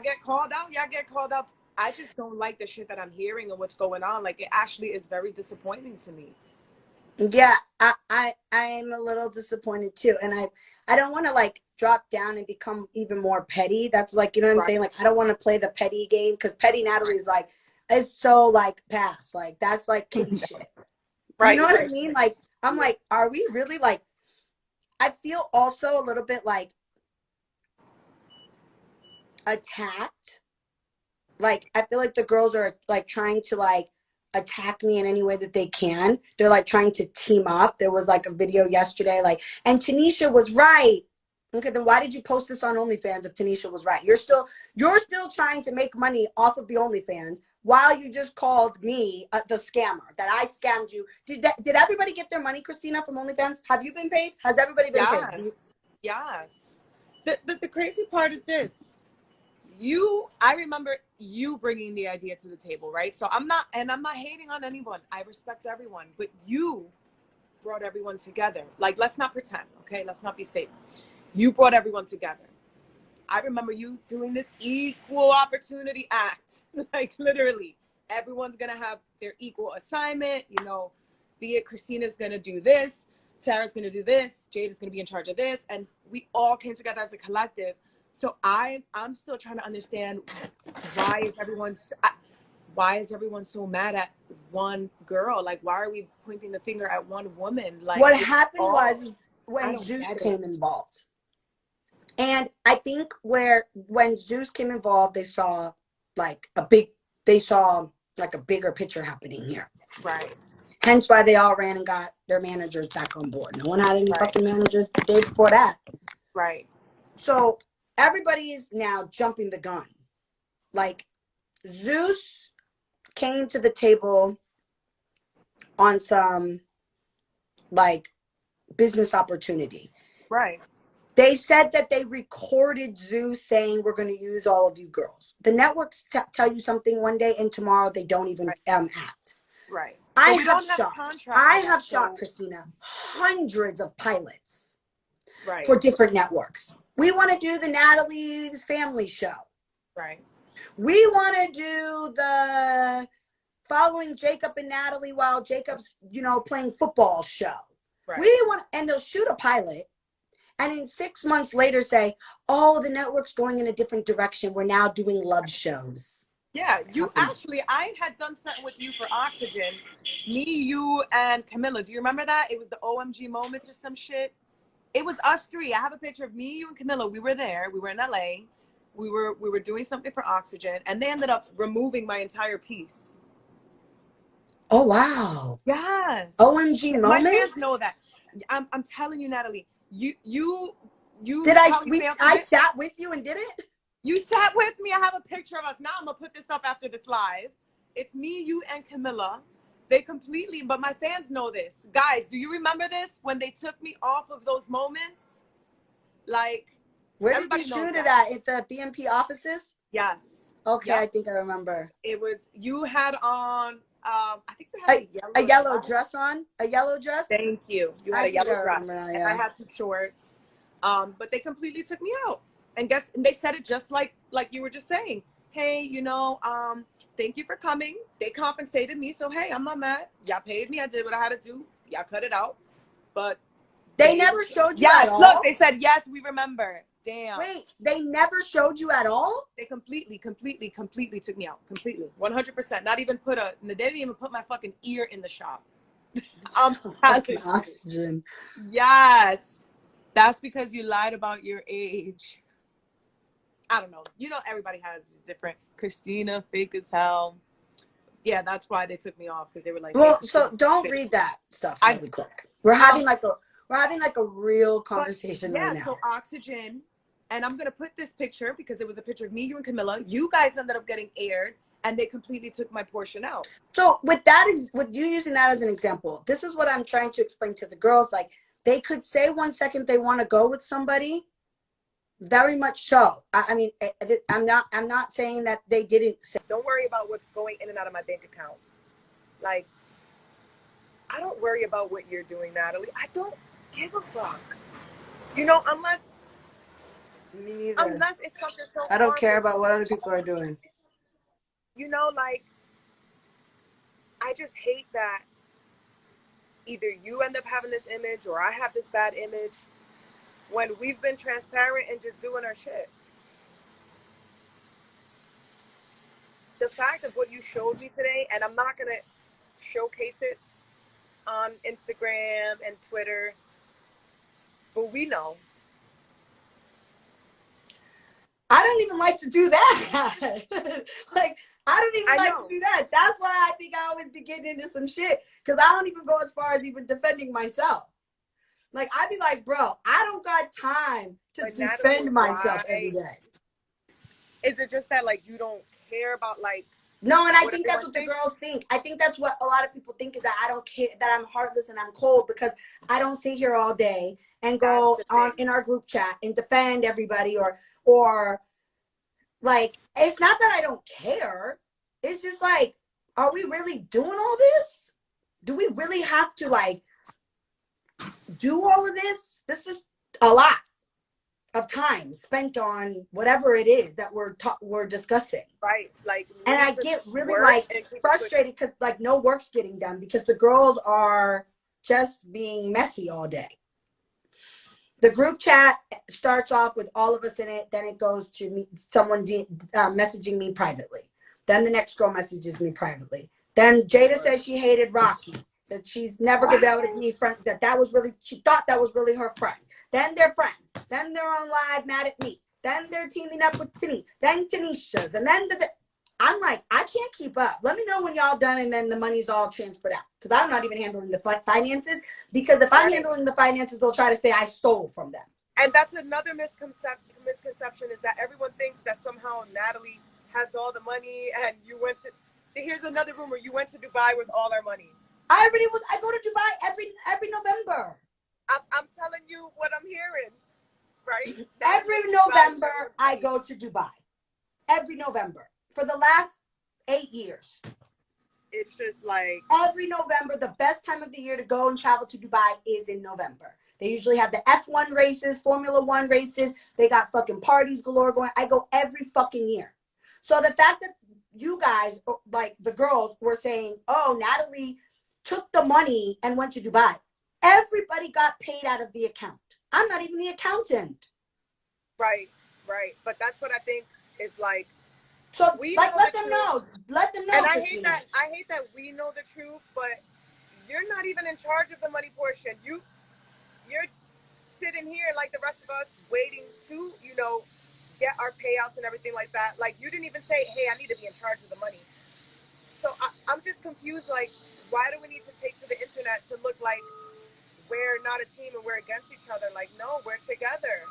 get called out. Y'all get called out. I just don't like the shit that I'm hearing and what's going on. Like, it actually is very disappointing to me. Yeah, I'm a little disappointed too, and I don't want to like drop down and become even more petty. That's like, you know what I'm Right. saying? Like, I don't want to play the petty game because petty Natalie is so like past. Like that's like kitty shit. You Right. know what I mean? Like I'm like, are we really like? I feel also a little bit like attacked. Like I feel like the girls are like trying to like attack me in any way that they can. They're like trying to team up. There was like a video yesterday, like, and Tanisha was right. Okay, then why did you post this on OnlyFans if Tanisha was right? You're still trying to make money off of the OnlyFans while you just called me the scammer, that I scammed you. Did everybody get their money, Christina, from OnlyFans? Have you been paid? Has everybody been paid? Yes. Yes. The crazy part is this. I remember you bringing the idea to the table, right? So I'm not hating on anyone. I respect everyone, but you brought everyone together. Like, let's not pretend, okay? Let's not be fake. You brought everyone together. I remember you doing this equal opportunity act. Like, literally, everyone's gonna have their equal assignment. You know, be it Christina's gonna do this, Sarah's gonna do this, Jade is gonna be in charge of this, and we all came together as a collective. So I'm still trying to understand why is everyone so mad at one girl? Like, why are we pointing the finger at one woman? Like, What happened all, was I when don't Zeus get it. came involved. And I think when Zeus came involved, like they saw like a bigger picture happening here. Right. Hence why they all ran and got their managers back on board. No one had any Right. fucking managers the day before that. Right. So everybody is now jumping the gun. Like Zeus came to the table on some like business opportunity. Right. They said that they recorded Zeus saying, "We're going to use all of you girls." The networks tell you something one day, and tomorrow they don't even Right. act. Right. I But we have don't have a shot. contract I yet, have shot, so Christina, hundreds of pilots right. for different networks. We want to do the Natalie's Family Show. Right. We want to do the following Jacob and Natalie while Jacob's, playing football show. We Right. want, and they'll shoot a pilot. And in 6 months later say, oh, the network's going in a different direction. We're now doing love shows. Yeah, Happens. I had done something with you for Oxygen. Me, you, and Camilla. Do you remember that? It was the OMG moments or some shit. It was us three. I have a picture of me, you, and Camilla. We were there. We were in LA. We were doing something for Oxygen, and they ended up removing my entire piece. Oh, wow. Yes. OMG My fans know moments? that. I'm telling you, Natalie. Did You probably failed to I get. sat with you and did it? You sat with me. I have a picture of us. Now I'm gonna put this up after this live. It's me, you, and Camilla. They completely, but my fans know this. Guys, do you remember this when they took me off of those moments? Like, Where did you everybody knows shoot it that. at the BMP offices? Yes. Okay, Yep. I think I remember. It was, you had on, I think you had a A yellow yellow dress. dress on? A yellow dress? Thank you. You had I a think I yellow dress, remember now, and I yeah. had some shorts. But they completely took me out. And they said it just like you were just saying. Hey, thank you for coming. They compensated me, so hey, I'm not mad. Y'all paid me. I did what I had to do. Y'all cut it out. But They never showed you at yes, look, all? they said yes, we remember. Damn. Wait, they never showed you at all? They completely took me out. Completely. 100%. Not even they didn't even put my fucking ear in the shop. I'm telling Fucking you. Oxygen. Yes. That's because you lied about your age. I don't know. Everybody has different. Christina, fake as hell. Yeah, that's why they took me off, because they were like, "Hey, Well, Christina, so don't fake." read that stuff I really quick. We're having like a real but conversation right yeah. now. So Oxygen, and I'm gonna put this picture because it was a picture of me, you, and Camilla. You guys ended up getting aired, and they completely took my portion out. So with you using that as an example, this is what I'm trying to explain to the girls. Like they could say 1 second they want to go with somebody, very much so. I mean, I'm not saying that they didn't say. Don't worry about what's going in and out of my bank account. Like, I don't worry about what you're doing, Natalie. I don't give a fuck. Unless Me neither. unless it's something so I don't care harmless. about what other people are doing. You know, like, I just hate that either you end up having this image or I have this bad image when we've been transparent and just doing our shit. The fact of what you showed me today, and I'm not going to showcase it on Instagram and Twitter, but we know. I don't even like to do that. Like, I don't even I like to know. do that. That's why I think I always be getting into some shit. Because I don't even go as far as even defending myself. Like, I'd be like, bro, I don't got time to But Natalie, defend myself every why? day. Is it just that, like, you don't care about, like, No, and I what think that's everyone what the thinks? girls think. I think that's what a lot of people think, is that I don't care, that I'm heartless and I'm cold because I don't sit here all day and That's go the on thing. in our group chat and defend everybody, or like, it's not that I don't care. It's just like, are we really doing all this? Do we really have to like do all of this? This is a lot of time spent on whatever it is that we're discussing. Right. Like, we And I need to get really work like and keep pushing. frustrated because like no work's getting done because the girls are just being messy all day. The group chat starts off with all of us in it. Then it goes to me, someone messaging me privately. Then the next girl messages me privately. Then Jada Lord. says she hated Rocky, that she's never gonna be able to be friend. That was really, she thought that was really her friend. Then they're friends. Then they're on live mad at me. Then they're teaming up with Tini. Then Tanisha's. And then I'm like, I can't keep up. Let me know when y'all done and then the money's all transferred out. Because I'm not even handling the finances. Because if I'm Right. handling the finances, they'll try to say I stole from them. And that's another misconception is that everyone thinks that somehow Natalie has all the money and you went to. Here's another rumor: you went to Dubai with all our money. I go to Dubai every November. I'm telling you what I'm hearing, right? Natalie goes Every to Dubai with November, everyone's I money. go to Dubai. Every November. For the last 8 years. It's just like, Every November, the best time of the year to go and travel to Dubai is in November. They usually have the F1 races, Formula One races. They got fucking parties galore going. I go every fucking year. So the fact that you guys, like the girls, were saying, oh, Natalie took the money and went to Dubai. Everybody got paid out of the account. I'm not even the accountant. right, right. But that's what I think is like. So, We like, know let the them truth, know. Let them and know, Christina. I hate that we know the truth, but you're not even in charge of the money portion. You're sitting here like the rest of us, waiting to, get our payouts and everything like that. Like, you didn't even say, hey, I need to be in charge of the money. So I'm just confused. Like, why do we need to take to the internet to look like we're not a team and we're against each other? Like, no, we're together.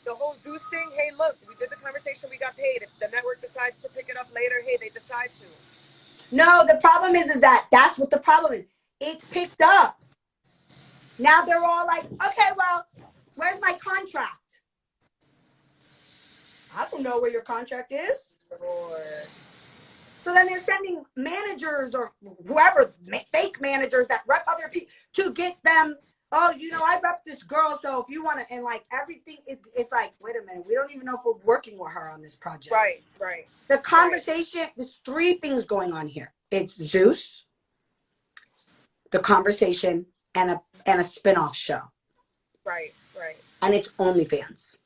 The whole Zeus thing, hey, look, we did the conversation, we got paid. If the network decides to pick it up later, hey, they decide to. No, the problem is that that's what the problem is. It's picked up. Now they're all like, okay, well, where's my contract? I don't know where your contract is. Or, So then they're sending managers or whoever, fake managers that rep other people to get them. Oh, I rep this girl. So if you want to, and like everything, it's like, wait a minute, we don't even know if we're working with her on this project. right, right. The Right. conversation, there's three things going on here. It's Zeus, the conversation, and a spin-off show. Right, right. And it's OnlyFans.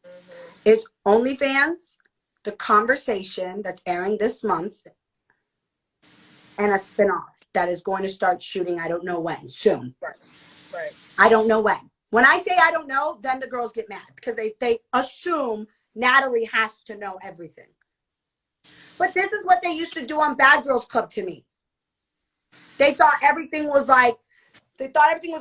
Mm-hmm. It's OnlyFans, the conversation that's airing this month, and a spin-off that is going to start shooting, I don't know when, soon. Right, right. I don't know when. When I say I don't know, then the girls get mad because they assume Natalie has to know everything. But this is what they used to do on Bad Girls Club to me. They thought everything was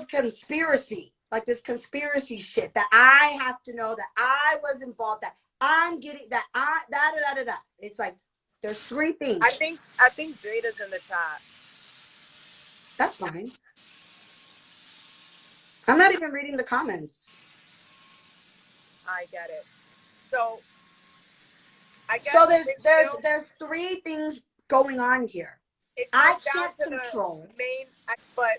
conspiracy, like this conspiracy shit that I have to know, that I was involved, that I'm getting, that I, da da da da da. It's like, there's three things. I think Jada's in the chat. That's fine. I'm not even reading the comments. I get it. So I guess So there's three things going on here. it I comes down can't to control. but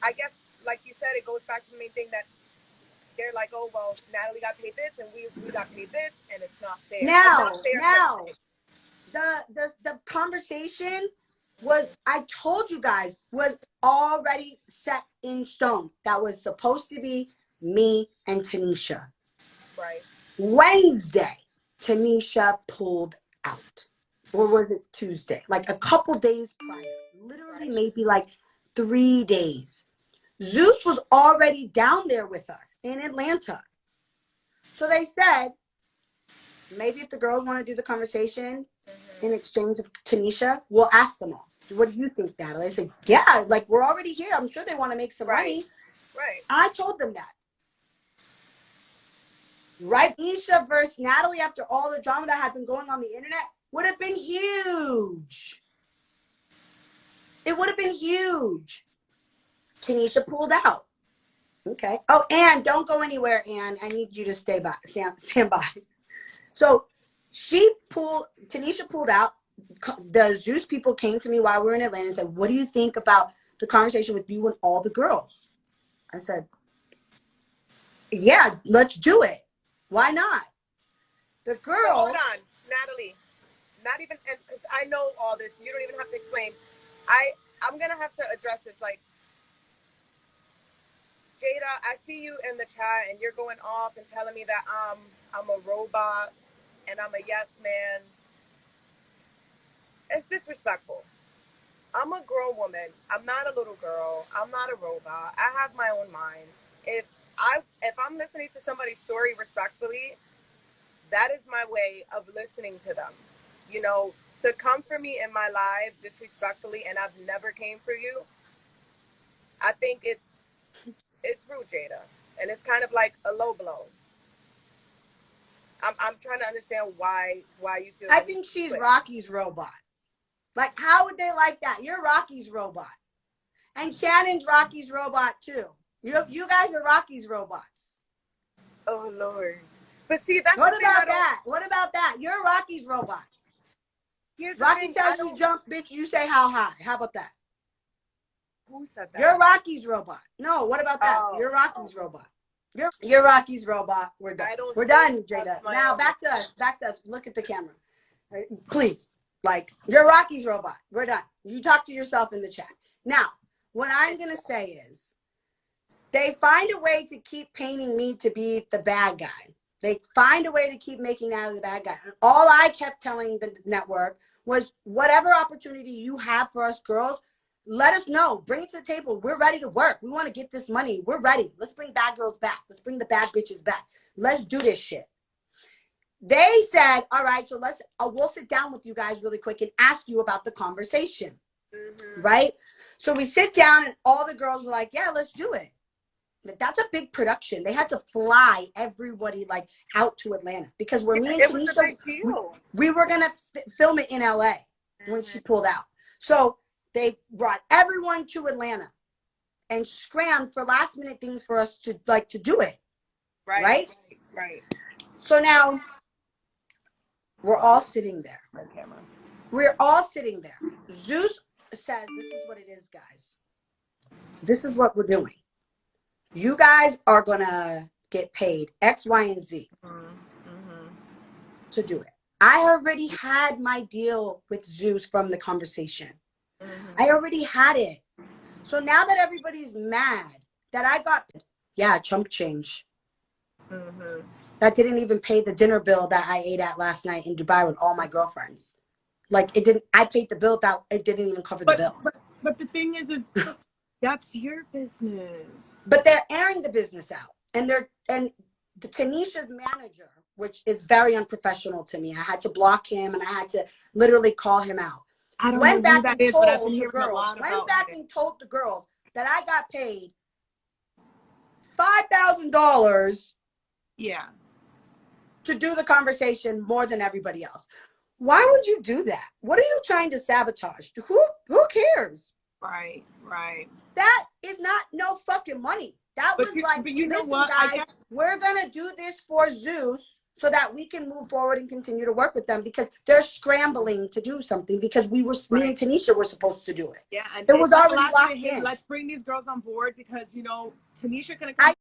I guess, like you said, it goes back to the main thing that they're like, oh, well, Natalie got paid this and we got paid this, and it's not fair. Now, the conversation was, I told you guys, was already set in stone. That was supposed to be me and Tanisha. Right. Wednesday, Tanisha pulled out. Or was it Tuesday? Like a couple days prior. Literally maybe like 3 days. Zeus was already down there with us in Atlanta. So they said, maybe if the girls want to do the conversation in exchange of Tanisha, we'll ask them all. What do you think, Natalie? I said, yeah, like we're already here. I'm sure they want to make some money. Right. I told them that. Right? Tanisha versus Natalie, after all the drama that had been going on the internet, would have been huge. It would have been huge. Tanisha pulled out. Okay. Oh, Ann, don't go anywhere, Ann. I need you to stand by. So Tanisha pulled out. The Zeus people came to me while we were in Atlanta and said, what do you think about the conversation with you and all the girls? I said, yeah, let's do it. Why not? The girl. So hold on, Natalie. Not even, because I know all this. You don't even have to explain. I'm going to have to address this. Like, Jada, I see you in the chat and you're going off and telling me that I'm a robot and I'm a yes man. It's disrespectful. I'm a grown woman. I'm not a little girl. I'm not a robot. I have my own mind. If I'm listening to somebody's story respectfully, that is my way of listening to them. You know, to come for me in my live disrespectfully, and I've never came for you, I think it's rude, Jada. And it's kind of like a low blow. I'm trying to understand why you feel. I think she's Rocky's robot. Like, how would they like that? You're Rocky's robot. And Shannon's Rocky's robot, too. You guys are Rocky's robots. Oh, Lord. But see, that's what about that? What about that? You're Rocky's robot. Rocky tells you jump, bitch, you say how high. How about that? Who said that? You're Rocky's robot. No, what about that? Oh, you're Rocky's robot. You're Rocky's robot. We're done. We're done, Jada. Now back to us. Back to us. Look at the camera. Please. Like, you're Rocky's robot. We're done. You talk to yourself in the chat. Now, what I'm going to say is, they find a way to keep painting me to be the bad guy. They find a way to keep making Natalie the bad guy. And all I kept telling the network was, whatever opportunity you have for us girls, let us know. Bring it to the table. We're ready to work. We want to get this money. We're ready. Let's bring bad girls back. Let's bring the bad bitches back. Let's do this shit. They said, all right, so we'll sit down with you guys really quick and ask you about the conversation. Mm-hmm. Right? So we sit down and all the girls were like, yeah, let's do it. That's a big production. They had to fly everybody like out to Atlanta because me and Tanisha, we were going to film it in LA when she pulled out. So they brought everyone to Atlanta and scrammed for last minute things for us to do it. Right. So now we're all sitting there. We're all sitting there. Zeus says, this is what it is, guys. This is what we're doing. You guys are going to get paid X, Y, and Z to do it. I already had my deal with Zeus from the conversation. I already had it. So now that everybody's mad that I got, chump change. That didn't even pay the dinner bill that I ate at last night in Dubai with all my girlfriends. Like, it didn't, I paid the bill that it didn't even cover the bill. But the thing is that's your business. But they're airing the business out. And the Tanisha's manager, which is very unprofessional to me. I had to block him and I had to literally call him out. I don't know who that is, but I've been hearing a lot about it. Went back and told the girls that I got paid $5,000 to do the conversation more than everybody else. Why would you do that? What are you trying to sabotage? Who cares? Right. That is not no fucking money. That was like, but you know what? Guys, we're going to do this for Zeus so that we can move forward and continue to work with them because they're scrambling to do something because me and Tanisha were supposed to do it. Yeah, and it was already locked in. Let's bring these girls on board because, Tanisha can come